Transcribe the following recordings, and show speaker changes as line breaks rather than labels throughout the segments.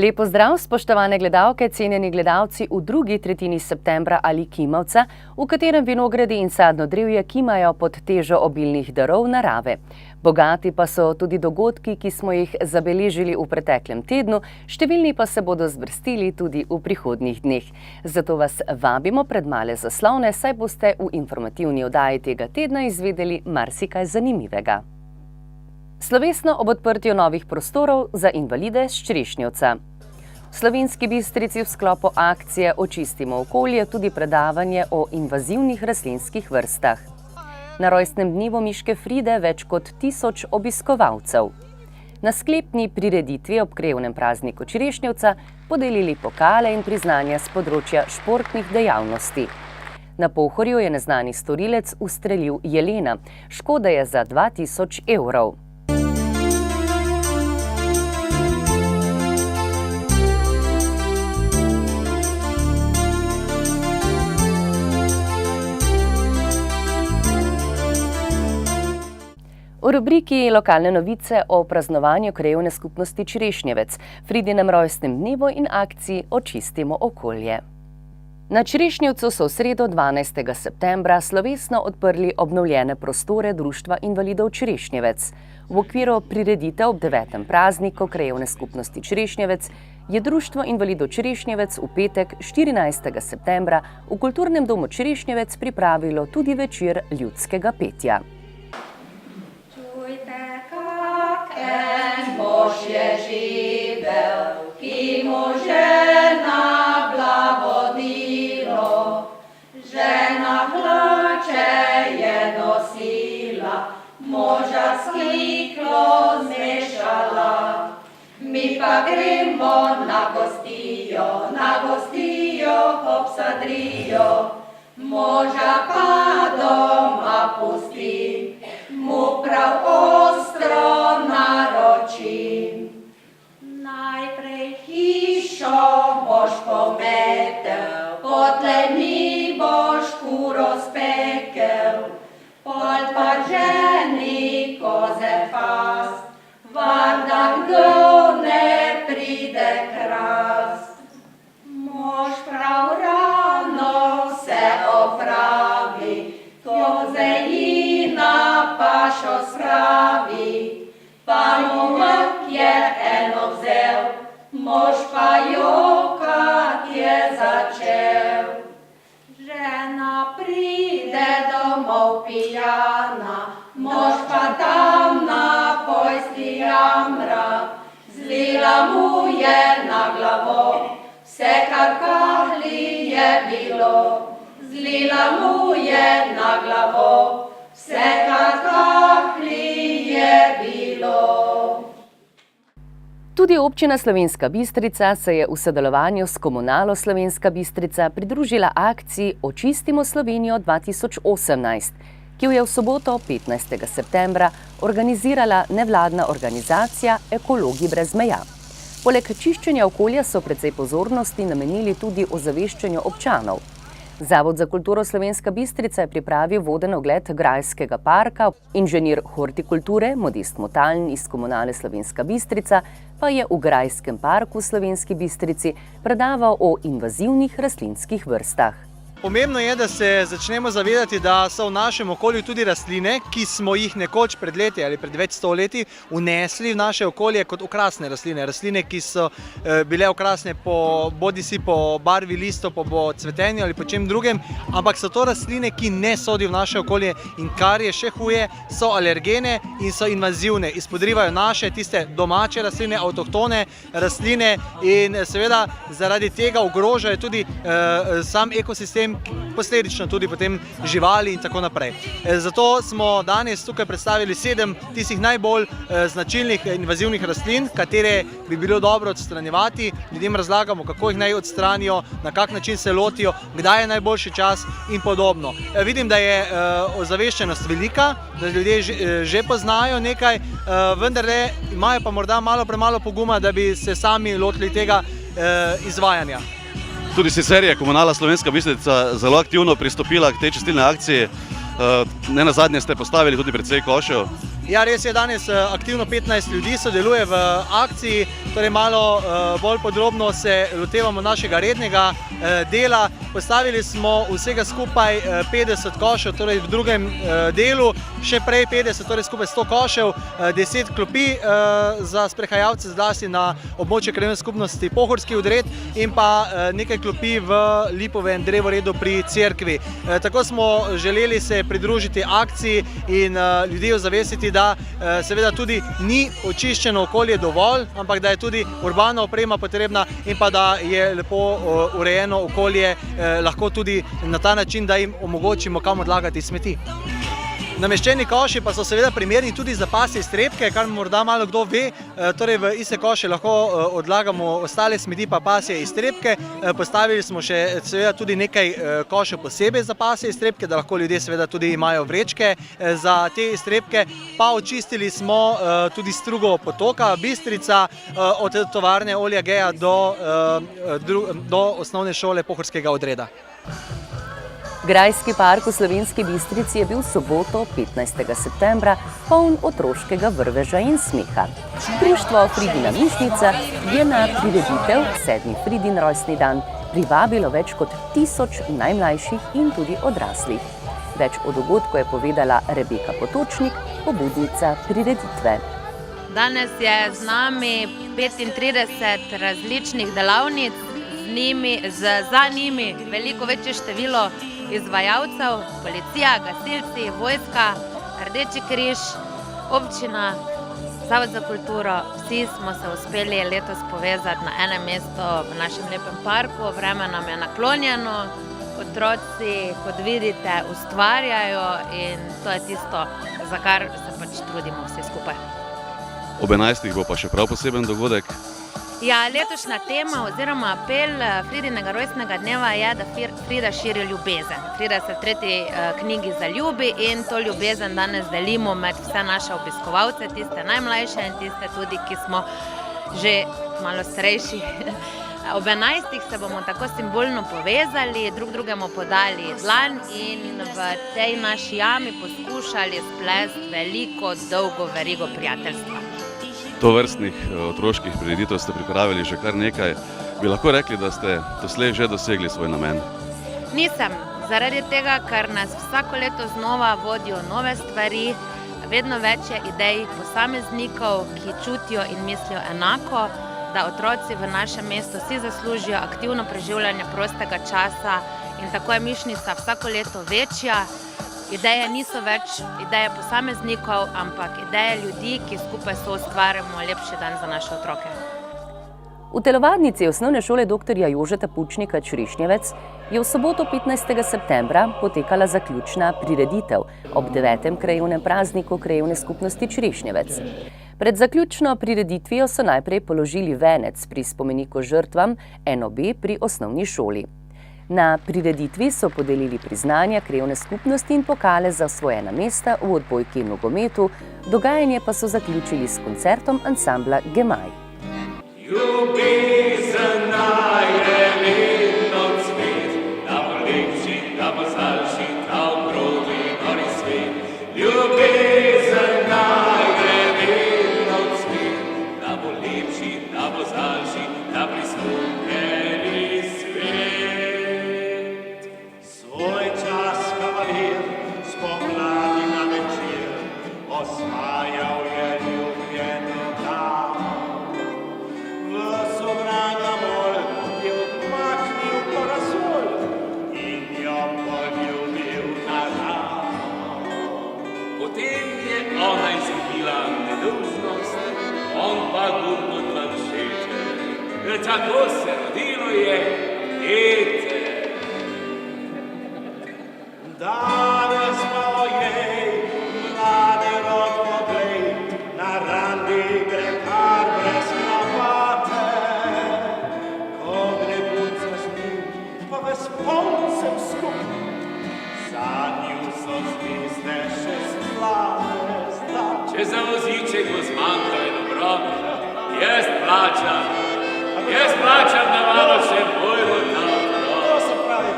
Lep pozdrav, spoštovane gledalke, cenjeni gledalci v drugi tretjini septembra ali kimavca, v katerem vinogradi in sadno drevje kimajo pod težo obilnih darov narave. Bogati pa so tudi dogodki, ki smo jih zabeležili v preteklem tednu, številni pa se bodo zvrstili tudi v prihodnjih dneh. Zato vas vabimo pred male zaslone, saj boste v informativni oddaji tega tedna izvedeli marsikaj zanimivega. Slovesno ob odprtju novih prostorov za invalide s Črešnjevca. V Slovenski Bistrici v sklopu akcije Očistimo okolje tudi predavanje o invazivnih rastlinskih vrstah. Na rojstnem dnevu Miške Fride več kot 1000 obiskovalcev. Na sklepni prireditvi ob krajevnem prazniku Črešnjevca podelili pokale in priznanja s področja športnih dejavnosti. Na Pohorju je neznani storilec ustrelil jelena. Škoda je za 2000 evrov. V rubriki Lokalne novice o praznovanju krajevne skupnosti Črešnjevec, Fridinem rojstnem dnevu in akciji Očistimo okolje. Na Črešnjevcu so v sredo 12. septembra slovesno odprli obnovljene prostore Društva invalidov Črešnjevec. V okviru prireditev ob 9. prazniku krajevne skupnosti Črešnjevec je Društvo invalidov Črešnjevec v petek 14. septembra v Kulturnem domu Črešnjevec pripravilo tudi večer ljudskega petja.
Mož je živel, ki mu žena blagodilo. Žena hlače je nosila, moža s kiklo zmešala. Mi pa gremo na gostijo obsadrijo. Moža pa doma pusti, mu prav ostro naroči. Najprej hišo boš pometel, potlej mi boš kuro spekel, pol pa ženi koze fast, varda kdo ne pride krast. Mož prav rano se opravi, kozejina pašo spravi, pa mu je eno vzel, mož pa jokat je začel. Žena pride domov pijana, mož pa tam na pojsti jamra, zlila mu je na glavo, vse kar kahli je bilo. Zlila mu je na glavo, vse kar kahli je bilo.
Tudi občina Slovenska Bistrica se je v sodelovanju s Komunalo Slovenska Bistrica pridružila akciji Očistimo Slovenijo 2018, ki jo je v soboto 15. septembra organizirala nevladna organizacija Ekologi brez meja. Poleg čiščenja okolja so precej pozornosti namenili tudi ozaveščanju občanov. Zavod za kulturo Slovenska Bistrica je pripravil voden ogled grajskega parka. Inženir hortikulture Modest Motaln iz Komunale Slovenska Bistrica pa je v grajskem parku v Slovenski Bistrici predaval o invazivnih rastlinskih vrstah.
Pomembno je, da se začnemo zavedati, da so v našem okolju tudi rastline, ki smo jih nekoč pred leti ali pred več sto leti vnesli v naše okolje kot okrasne rastline. Rastline, ki so bile okrasne bodisi po barvi listov, po cvetenju ali po čem drugem, ampak so to rastline, ki ne sodijo v naše okolje in kar je še huje, so alergene in so invazivne. Izpodrivajo naše, tiste domače rastline, avtohtone rastline in seveda zaradi tega ogrožajo tudi sam ekosistem, posledično tudi potem živali in tako naprej. Zato smo danes tukaj predstavili 7 tistih najbolj značilnih invazivnih rastlin, katere bi bilo dobro odstranjevati. Ljudem razlagamo, kako jih naj odstranijo, na kak način se lotijo, kdaj je najboljši čas in podobno. Vidim, da je ozaveščenost velika, da ljudje že poznajo nekaj, vendar imajo pa morda malo premalo poguma, da bi se sami lotili tega izvajanja.
Tudi sicer je Komunala Slovenska Bistrica zelo aktivno pristopila k tej čistilni akciji. Nenazadnje ste postavili tudi precej košev.
Ja, res je, danes aktivno 15 ljudi sodeluje v akciji, torej malo bolj podrobno se lotevamo našega rednega dela. Postavili smo vsega skupaj 50 košev, torej v drugem delu, še prej 50, torej skupaj 100 košev, 10 klopi za sprehajalce zlasti na območju krajevne skupnosti Pohorski odred in pa nekaj klopi v Lipovem drevoredu pri cerkvi. Tako smo želeli se pridružiti akciji in ljudi ozavestiti, da seveda tudi ni očiščeno okolje dovolj, ampak da je tudi urbana oprema potrebna in pa da je lepo urejeno okolje lahko tudi na ta način, da jim omogočimo, kam odlagati smeti. Nameščeni koši pa so seveda primerni tudi za pasje iztrebke, kar morda malo kdo ve, torej v iste koše lahko odlagamo ostale smeti pa pasje iztrebke. Postavili smo še seveda tudi nekaj košev posebej za pasje iztrebke, da lahko ljudje seveda tudi imajo vrečke za te iztrebke, pa očistili smo tudi strugo potoka Bistrica od tovarne Olja Geja do osnovne šole Pohorskega odreda.
Grajski park v Slovenski Bistrici je bil v soboto, 15. septembra, poln otroškega vrveža in smeha. Društvo Fridina Mišnica je na prireditev 7. Fridin rojstni dan privabilo več kot 1000 najmlajših in tudi odraslih. Več o dogodku je povedala Rebeka Potočnik, pobudnica prireditve.
Danes je z nami 35 različnih delavnic, za njimi veliko večje število izvajalcev, policija, gasilci, vojska, Rdeči križ, občina, Zavod za kulturo. Vsi smo se uspeli letos povezati na enem mestu v našem lepem parku, vreme nam je naklonjeno, otroci, kot vidite, ustvarjajo in to je tisto, za kar se pač trudimo vsi skupaj.
Ob 11. bo pa še prav poseben dogodek.
Ja, letošnja tema oziroma apel Fridinega rojstnega dneva je, da Frida širi ljubezen. Frida se v 3. knjigi zaljubi in to ljubezen danes delimo med vse naše obiskovalce, tiste najmlajše in tiste tudi, ki smo že malo starejši. Ob 11. se bomo tako simbolno povezali, drug drugemu podali dlan in v tej naši jami poskušali splesti veliko, dolgo verigo prijateljstva.
Tovrstnih otroških prireditev ste pripravili že kar nekaj. Bi lahko rekli, da ste doslej že dosegli svoj namen?
Nisem, zaradi tega, ker nas vsako leto znova vodijo nove stvari, vedno več je idej posameznikov, ki čutijo in mislijo enako, da otroci v našem mestu si zaslužijo aktivno preživljanje prostega časa in tako je mišnica vsako leto večja. Ideje niso več ideje posameznikov, ampak ideje ljudi, ki skupaj soustvarjamo lepši dan za naše otroke.
V telovadnici osnovne šole dr. Jožeta Pučnika Črišnjevec je v soboto 15. septembra potekala zaključna prireditev ob 9. krajevnem prazniku krajevne skupnosti Črišnjevec. Pred zaključno prireditvijo so najprej položili venec pri spomeniku žrtvam NOB pri osnovni šoli. Na prireditvi so podelili priznanja krajevne skupnosti in pokale za osvojena mesta v odbojki in nogometu, dogajanje pa so zaključili s koncertom ansambla Gemaj.
Ljubezen najde vedno cvet, da bo lepši, da bo zaljši, da okrogli gori svet. Ljubezen najde vedno cvet, da bo lepši, da bo zaljši, da prisluhneli svet. Svoj čas kavalir spomladi na večer osvajal je ljubljeno damo. V sovrana mol je odmaknil parasol in jo poljubil na ramo. Potem je ona izgubila nedolžnost, on pa gurno planšeče. Tako se rodilo je dete. Danes pa ojej, mladi rod poglej, na randi gre kar brez kravate. Ko gre punca z njim, pa ves poln sem skup, za nju so zvizde še slave zlate. Če za voziček bo zmanjkal en obrok, jaz plačam, da malo še bojmo ta obrok. To se pravi,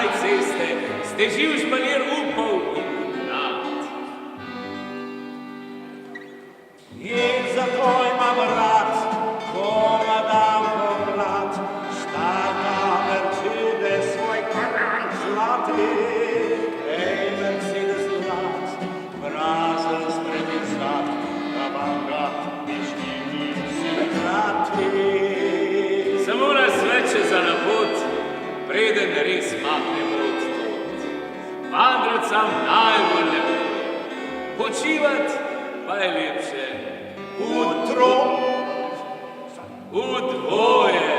strani ceste ste živ žmanir upov in nad.
In zato imam rad, ko madam pomlad, štaka Mercedes svoj kran zlati. Ej, Mercedes zlat, prazen spredi zad, da vam ga mišljeni si krati.
Samo nas sveče za napot, preden res mahnemo od tot. Vandrat sam najbolj lepo, počivat pa je lepše.
Utro,
V dvoje.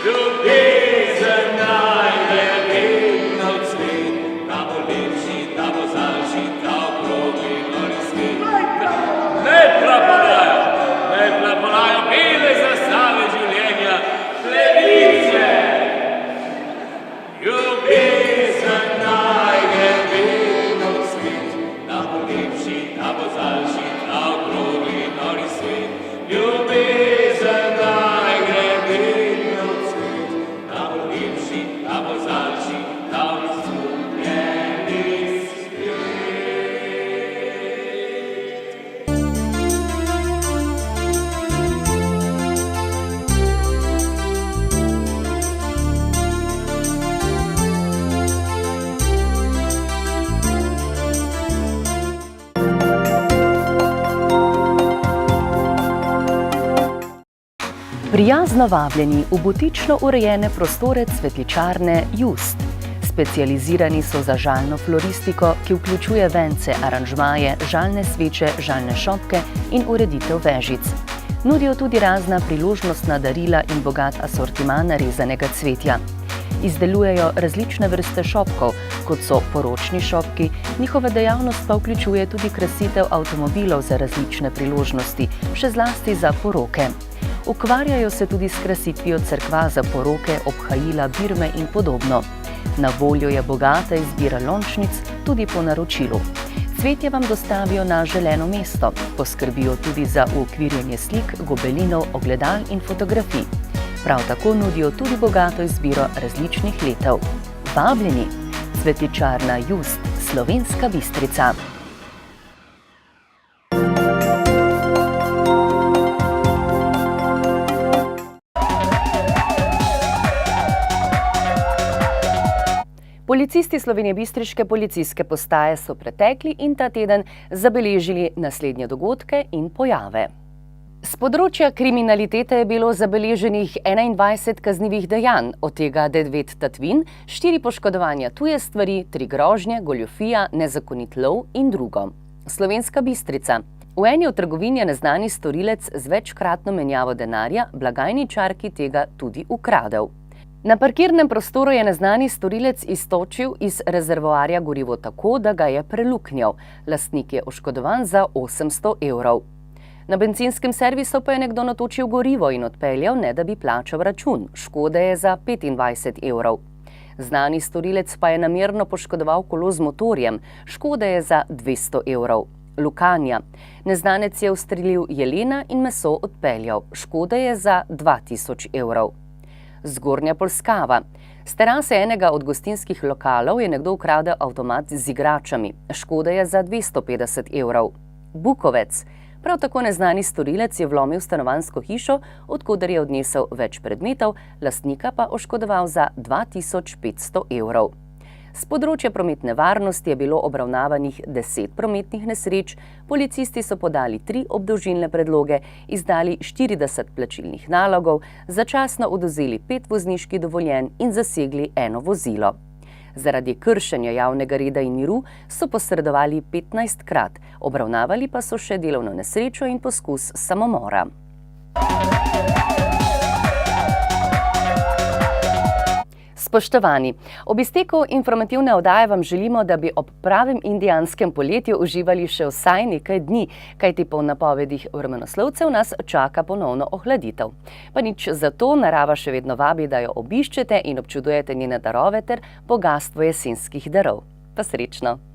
Ljubezen najde vedno cvet, da bo lepši, da bo zaljši, da okrogli nori svet. Ne plapolajo bele zastave življenja, plevice. Ljubezen najde vedno cvet, da bo lepši, da bo zaljši, da okrogli nori svet. Ljubezen najde vedno cvet, da bo lepši, da bo zaljši, da bo izgubljeni svet.
Prijazno vabljeni v butično urejene prostore cvetličarne Just. Specializirani so za žalno floristiko, ki vključuje vence, aranžmaje, žalne sveče, žalne šopke in ureditev vežic. Nudijo tudi razna priložnostna darila in bogat asortiman narezanega cvetja. Izdelujejo različne vrste šopkov, kot so poročni šopki, njihova dejavnost pa vključuje tudi krasitev avtomobilov za različne priložnosti, še zlasti za poroke. Ukvarjajo se tudi s krasitvijo cerkva za poroke, obhajila, birme in podobno. Na voljo je bogata izbira lončnic tudi po naročilu. Cvetje vam dostavijo na želeno mesto, poskrbijo tudi za uokvirjanje slik, gobelinov, ogledal in fotografij. Prav tako nudijo tudi bogato izbiro različnih letev. Vabljeni! Cvetličarna Just, Slovenska Bistrica. Policisti slovenjebistriške policijske postaje so pretekli in ta teden zabeležili naslednje dogodke in pojave. S področja kriminalitete je bilo zabeleženih 21 kaznivih dejanj, od tega 9 tatvin, 4 poškodovanja tuje stvari, 3 grožnje, goljufija, nezakonit lov in drugo. Slovenska Bistrica. V eni od trgovin je neznani storilec z večkratno menjavo denarja blagajničarki tega tudi ukradel. Na parkirnem prostoru je neznani storilec iztočil iz rezervoarja gorivo tako, da ga je preluknjal. Lastnik je oškodovan za 800 evrov. Na bencinskem servisu pa je nekdo natočil gorivo in odpeljal, ne da bi plačal račun. Škode je za 25 evrov. Znani storilec pa je namerno poškodoval kolo z motorjem. Škode je za 200 evrov. Lukanja. Neznanec je ustrelil jelena in meso odpeljal. Škode je za 2000 evrov. Zgornja Polskava. S terase enega od gostinskih lokalov je nekdo ukradel avtomat z igračami. Škoda je za 250 evrov. Bukovec. Prav tako neznani storilec je vlomil v stanovanjsko hišo, od koder je odnesel več predmetov, lastnika pa oškodoval za 2500 evrov. S področja prometne varnosti je bilo obravnavanih 10 prometnih nesreč, policisti so podali 3 obdolžilne predloge, izdali 40 plačilnih nalogov, začasno odvzeli 5 vozniških dovoljenj in zasegli 1 vozilo. Zaradi kršenja javnega reda in miru so posredovali 15-krat, obravnavali pa so še delovno nesrečo in poskus samomora. Spoštovani, ob izteku informativne oddaje vam želimo, da bi ob pravem indijanskem poletju uživali še vsaj nekaj dni, kajti po napovedih vremenoslovcev nas čaka ponovno ohladitev. Pa nič zato, narava še vedno vabi, da jo obiščete in občudujete njene darove ter bogastvo jesenskih darov. Pa srečno!